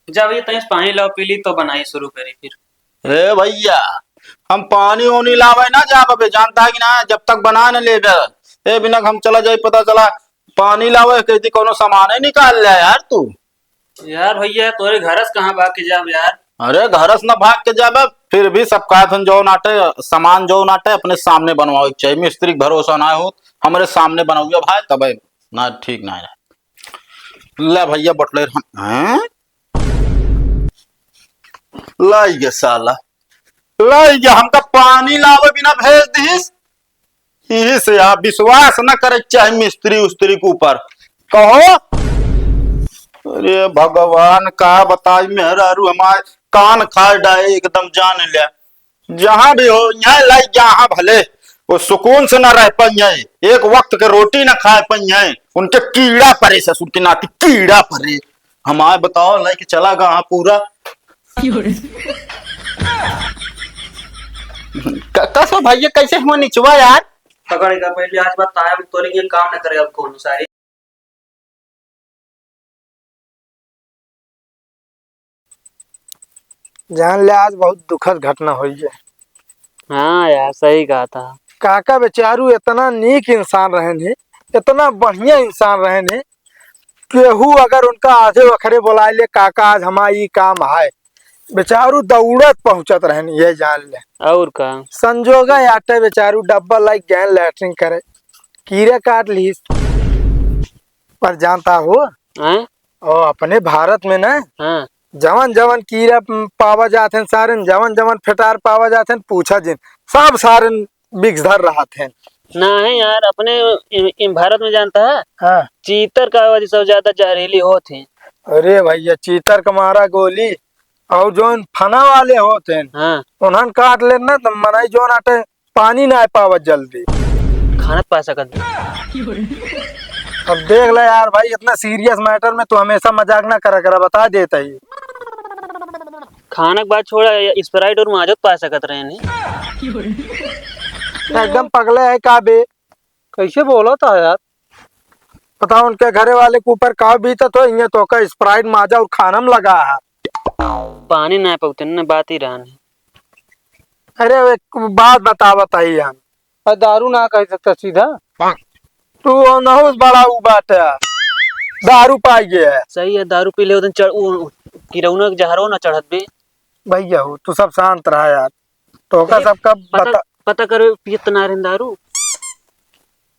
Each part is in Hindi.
जब ये तईस पानी लाओ पी ली तो बनाई शुरू करी फिर। ए भैया, हम पानी ओनी लावे ना जा बे, जानता है कि ना, जब तक बना न ले ए बिना हम चला जाए, पता चला पानी लावे कहती कोनो सामान ही निकाल ले यार तू। यार भैया तोरे घरस कहाँ भाग के जाब यार। अरे घरस न भाग के जाबे, फिर भी सब कहथन जो नाटे सामान जो नाटे अपने सामने बनवाओ चाहिए, मिस्त्री के भरोसा ना हो, हमारे सामने बनाओगे भाई तबे ना ठीक ना है। ले भैया बटले हैं, लाई गे साला, लाई गे हमका पानी लावे बिना भेज दीस। यही से आप विश्वास न करे चाहे मिस्त्री उस्त्री के ऊपर कहो। अरे भगवान का बताई, मेहरारू हमारे कान खाए डाए एकदम जान लिया। जहां भी हो यहाँ लाई, जहां भले वो सुकून से न रह पाइए, एक वक्त के रोटी न खा पाइए, उनके कीड़ा परे से सुनती नाती कीड़ा परे। हमारे बताओ लाई के चला गा पूरा कसो भैया कैसे हम निचवा यार। पकड़ेगा पहले आज बात ताया तोरे ये काम न करे अब कौन सारी। जान ले आज बहुत दुखद घटना हुई है। हाँ यार सही कहा था। काका बेचारू इतना नीक इंसान रहे ने, इतना बढ़िया इंसान रहे ने, केहू अगर उनका आधे वखरे बुला ले काका आज हमारा ये काम है, बेचारू दौड़त पहुंचत रहे ने। ये जान ले और का संजोगा आटे बेचारू डब्बा लाइक गैन लैटरिंग करे, कीड़े काट ली। पर जानता हो और अपने भारत में ना, हाँ जवन जवन कीड़ा पावा जाते हैं सारे, जवन जवन फिटार पावा जाते हैं, पूछा जिन सब सारे बिक्स धर रहा थे ना है यार। अपने भारत में जानता है हाँ। चीतर का आवाज सब ज्यादा जहरीली होते हैं। अरे भैया चीतर का मारा गोली और जो फना वाले होते हैं हाँ उन्हन काट लेना तो मनाई जो आटे पानी ना पावत जल्दी खाना पा सकत। अब देख ले यार भाई, इतना सीरियस मैटर में तो हमेशा मजाक ना करा करा, बता देता ही। खाना के बाद छोड़ा स्प्राइट और माजत पा सकत रहे ने। एकदम पगले है का बे, कैसे बोला था यार। पता उनके घरे वाले के ऊपर का बीता तो ये तो का स्प्राइट माजा और खाना में लगा है। पानी ना पाते न बात ही रहने। अरे एक बात बताइए हम, दारू ना कह सकता सीधा तू नहुस बड़ा ऊ बात है, दारू पाई गया है। सही है, दारू पी ले उधर चढ़ किरौना जहरो ना चढ़त बे। भैया हो तू सब शांत रहा यार, तो का सबका पता करो पियत ना रहे दारू।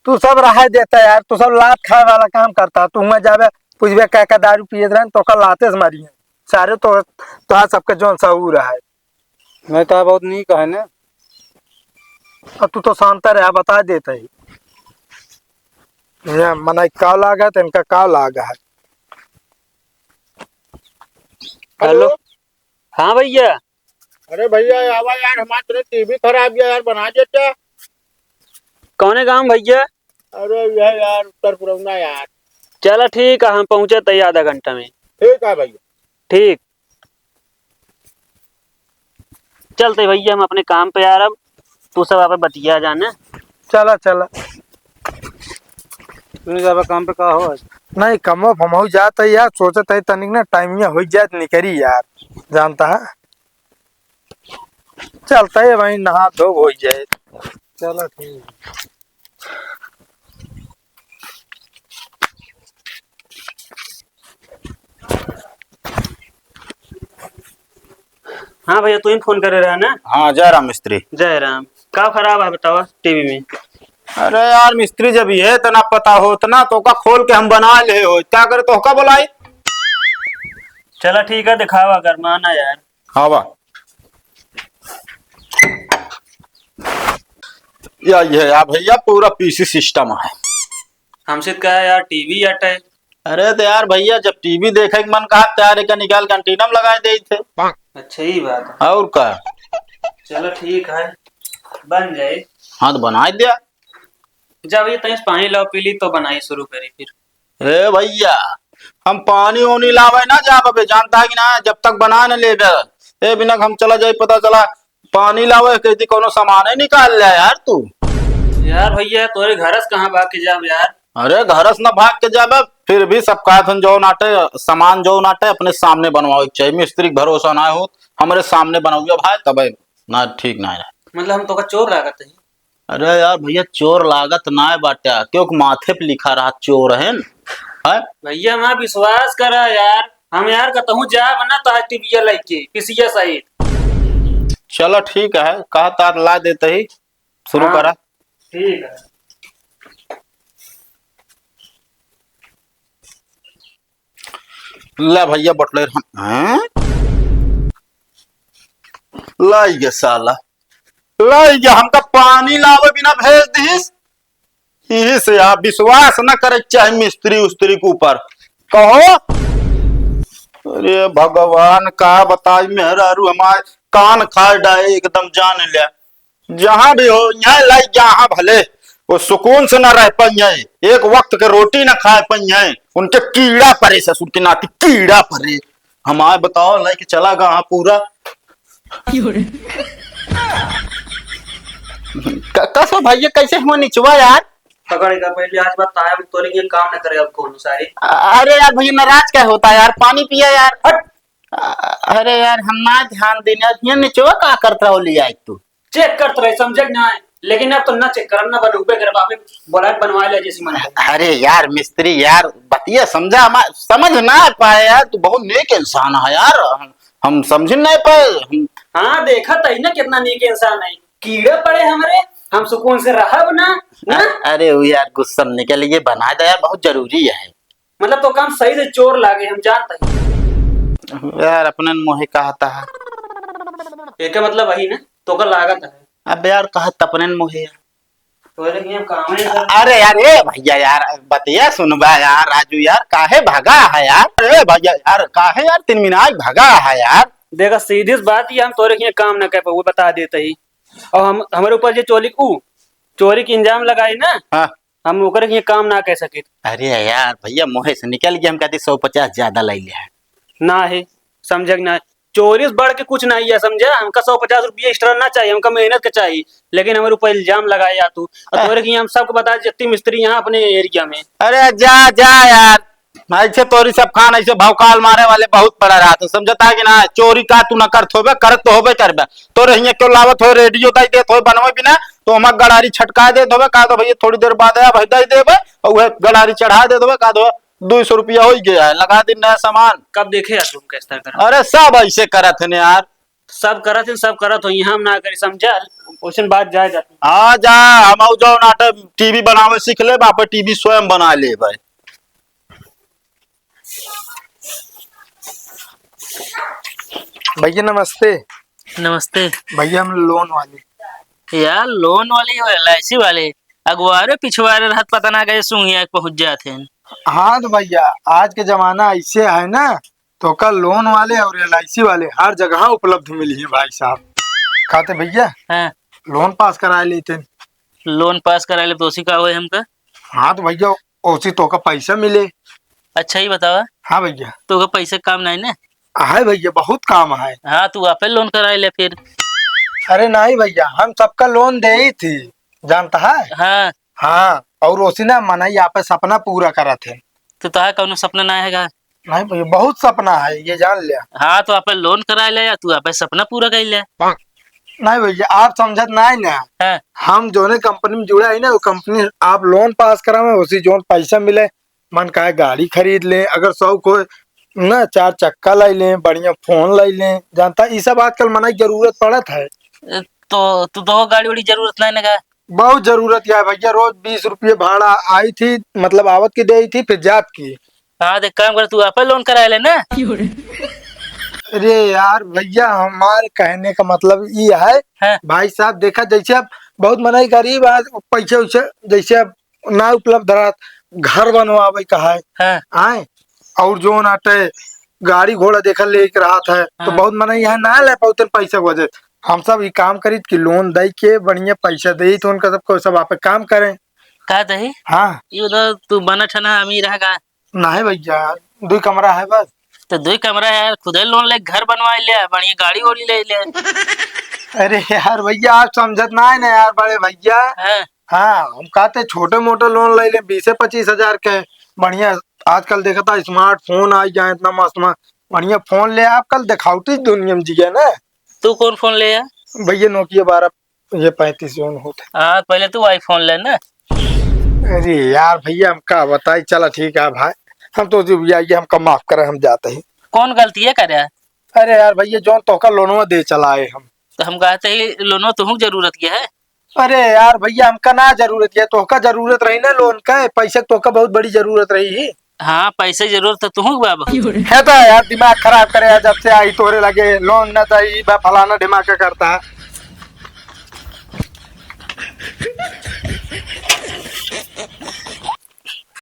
तू सब रहा देता यार, तू सब लात खाए वाला काम करता। तू मैं जावे पूछबे क्या दारू पिए रहे तो का लाते से मारी सारे तो सबके जोन सहू रहा है। मैं तो बहुत नहीं कहे ने, अब तू तो शांत रहा, बता देता ही मना का लागा तो इनका का लागा है। हेलो हाँ भैया। अरे भैया आवा यार, हमारे टीवी खराब है यार, बना देते। कौन है गाँव भैया? अरे यह यार उत्तर पुरौना यार। चलो ठीक है, हम पहुँचे तय आधा घंटा में। ठीक है भैया। ठीक चलते भैया, हम अपने काम पे यार। अब तू सब आप बतिया जाना। चला चला काम पे का हो नहीं कमो फमो जाता यार, सोचता है तनिक ना टाइम हो जाए निकरी यार, जानता है चलता है वही नहा धो हो जाए। चलो ठीक। हाँ भैया तू ही फोन करे रहा ना। हाँ जय राम मिस्त्री। जय राम। का खराब है बताओ टीवी में? अरे यार मिस्त्री जब ये तना पता हो तना तो का खोल के हम बना ले हो, क्या करे तो का बुलाई। चलो ठीक है, दिखावा कर माना यार। हाँ वाह ये यार भैया पूरा पीसी सिस्टम है। हमसे कहा यार टीवी हटे। अरे तो यार भैया जब टीवी देखे के मन कहा तैयार का निकाल कैंटीना में लगाए दे थे। अच्छा ही बात है। और क्या। चलो ठीक है, बन जाए। हाँ तो बना दिया। जब ये तईस पानी लाओ पी ली तो बनाई शुरू करी फिर। ए भैया, हम पानी ओनी लावे ना जा बे, जानता है कि ना, जब तक बना न ले ए बिना हम चला जाए, पता चला पानी लावे कहती कोनो सामान ही निकाल ले यार तू। यार भैया तोरे घरस कहाँ भाग के जाब यार। अरे घरस न भाग के जाबे, फिर भी सब कहथन जो नाटे सामान जो नाटे अपने सामने बनवाओ चाहिए, मिस्त्री के भरोसा ना हो हमारे सामने बनाओगे भाई तब ना ठीक ना है। मतलब हम तो का चोर लागत है। अरे यार भैया चोर लागत ना है बाटा, क्योंकि माथे पे लिखा रहा चोर है न? है? भैया मैं विश्वास करा यार, हम यार कहूँ जा बना तो टीवीया लेके पिसिया सहित। चलो ठीक है, कहा तार ला देते ही शुरू हाँ, करा। ठीक है। ला भैया बटले हैं, लाई गया साला, लाई गया हमका पानी लावे बिना भेज दीस। यही से आप विश्वास न करे चाहे मिस्त्री उस्त्री के ऊपर कहो। अरे भगवान का बताई मेहरारू हमारे कान खाए डाए एकदम जान लिया। जहां भी हो यहाँ लाई जहां भले वो सुकून से न रह पाइए, एक वक्त के रोटी न खा पाइए, उनके कीड़ा परे से सुनती नाती कीड़ा परे। हमारे बताओ लाई के चला गा पूरा कसो भैया कैसे हम निचवा यार। पकड़ेगा पहले आज बात ताया तोरे ये काम न करे अब कौन सारे। अरे यार भैया नाराज क्या होता है यार, पानी पिया यार। हट। अरे यार हम ना ध्यान देना ये निचवा का करता हो लिया तू चेक करते रहे समझ ना है, लेकिन अब तो ना चेक कर ना बनूबे कर बाबे बोला बनवा ले जैसी मन। अरे यार मिस्त्री यार बतिया समझा समझ ना पाए यार, तू बहुत नेक इंसान है यार, हम समझ नहीं पाए। हाँ देखा तही ना कितना नेक इंसान है, कीड़े पड़े हमारे हम सुकून से रहा ना, ना? अरे वो यार गुस्सा निकल ये बना दे यार, बहुत जरूरी है। मतलब तो काम सही से चोर लागे हम जानते हैं यार अपने मोहे कहता है एक मतलब वही ना तो का लागत है। अब यार कहा तपने मोहे तो ये काम है सर। अरे यार ए भैया यार बतिया सुनबा यार राजू यार काहे भागा है यार, अरे भैया यार काहे यार 3 मिनट भागा है यार। देखा सीधी बात ही हम तोरे ये काम न कर पाए वो बता देते ही, और हम हमारे ऊपर जो चोरी की इंजाम लगाई ना, हाँ। हम ओकर ये काम ना कह सके। अरे यार भैया मोहे से निकल गया, हम कहते 150 ज्यादा ले लिया है ना है समझ ना, चोरी से बढ़ के कुछ नहीं है समझा, हमका 150 रुपया एक्स्ट्रा ना चाहिए, हमका मेहनत का चाहिए, लेकिन हमारे ऊपर इल्जाम लगाया तू और तोरे की हम सबको बता जितनी मिस्त्री यहाँ अपने एरिया में। अरे जा जा यार ऐसे तोरी सब खान ऐसे भौकाल मारे वाले बहुत पड़ा रहा तो समझता है कि ना चोरी का तू न करत होबे करत तो होबे करबे तो रहिए क्यों लावत हो रेडियो दई देत हो बनवे बिना तो हम गड़ारी छटका दे दोबे का दो भैया थोड़ी देर बाद आया भाई दई देबे और वह गड़ारी चढ़ा दे दोबे का दो 200 रुपया हो गया है लगा दिन नया सामान। कब देखे यार तुम कैसा कर अरे सब ऐसे करत है यार, सब करत हो यहाँ हम ना करी समझा, क्वेश्चन बात जाए जाती। हाँ जा हम जो नाटक टीवी बनावे सीख ले बाप टीवी स्वयं बना ले भाई। भैया नमस्ते। नमस्ते भैया हम लोन वाले यार, लोन वाली और LIC वाले अगुआरे पिछवारे रहत पता ना गए सुंगिया पहुंच जाते हैं। हाँ तो भैया आज के जमाना ऐसे है ना, तो कल लोन वाले और LIC वाले हर जगह उपलब्ध मिली है भाई साहब। कहते भैया हाँ लोन पास करा लेते। लोन पास करा ले तो उसी का हो हमका। हाँ तो भैया उसी तो का पैसा मिले। अच्छा ही बतावा, हाँ भैया तो का पैसे काम नहीं ना। है भैया बहुत काम है। हाँ तू आपे लोन करा ले फिर। अरे नहीं भैया हम सबका लोन दे ही थी जानता है। हाँ हाँ और उसी ना मनाई आप सपना पूरा करा थे। तो तहा कौन सपना ना है का? नहीं भैया बहुत सपना है ये जान लिया। हाँ तो आपे लोन करा ले या तू आपे सपना पूरा कर ले। नहीं भैया आप समझत नहीं ना, हाँ हम जो ने कंपनी में जुड़ा है ना वो कंपनी आप लोन पास करा में उसी जो पैसा मिले मन का गाड़ी खरीद ले, अगर शौक हो ना 4 चक्का ले लें, बढ़िया फोन ले लें, जानता ये सब आजकल मना जरूरत पड़त है। तो तू तो गाड़ी वाड़ी जरूरत नहीं लगा। बहुत जरूरत है भैया, रोज 20 रुपये भाड़ा आई थी मतलब आवत की दे थी फिर जात की। हाँ देख काम कर तू आपे लोन करा ले ना। अरे यार भैया हमारे कहने का मतलब ये है हाँ। भाई साहब देखा जैसे अब बहुत मनाई गरीब आज पैसे उसे जैसे अब ना उपलब्ध रहा घर बनवावे का है हाँ आए और जो नाटे गाड़ी घोड़ा देखा ले रहा था तो हाँ। बहुत मनाई है ना ले पाते पैसा को वजह हम सब ये काम करी कि लोन दे के बढ़िया पैसा दे तो उनका सबको सब आप काम करें। का दही हाँ ये तो तू बना ठना अमीर है का? नहीं भैया 2 कमरा है बस। तो 2 कमरा है खुद लोन ले घर बनवा ले बढ़िया गाड़ी वाड़ी ले ले। अरे यार भैया आप समझत ना है ना यार बड़े भैया। हाँ हाँ हम कहते छोटे मोटे लोन ले ले 20-25 हजार के बढ़िया आजकल देखा था स्मार्टफोन आई जाए इतना मस्त मस्त बढ़िया फोन ले आप कल दिखावटी दुनिया में जी गया ना। तू कौन फोन ले या? भैया नोकिया 12 ये 35 होता हाँ पहले तू आईफोन ले ना। है। अरे यार भैया हम का बताई चला ठीक है भाई हम तो जो भैया ये हमका माफ करे हम जाते हैं। कौन गलती है करे? अरे यार भैया जो तोका लोनवा दे चलाए हम। तो हम कहते ही लोनो तुहू जरूरत की है। अरे यार भैया हमका ना जरूरत है तोका जरूरत रही ना लोन का पैसे तोका बहुत बड़ी जरूरत रही हाँ पैसे जरूरत है तुहू बाबा। है तो यार दिमाग खराब करे यार जब से आई तोरे लगे लोन न चाहिए फलाना दिमाग का करता है।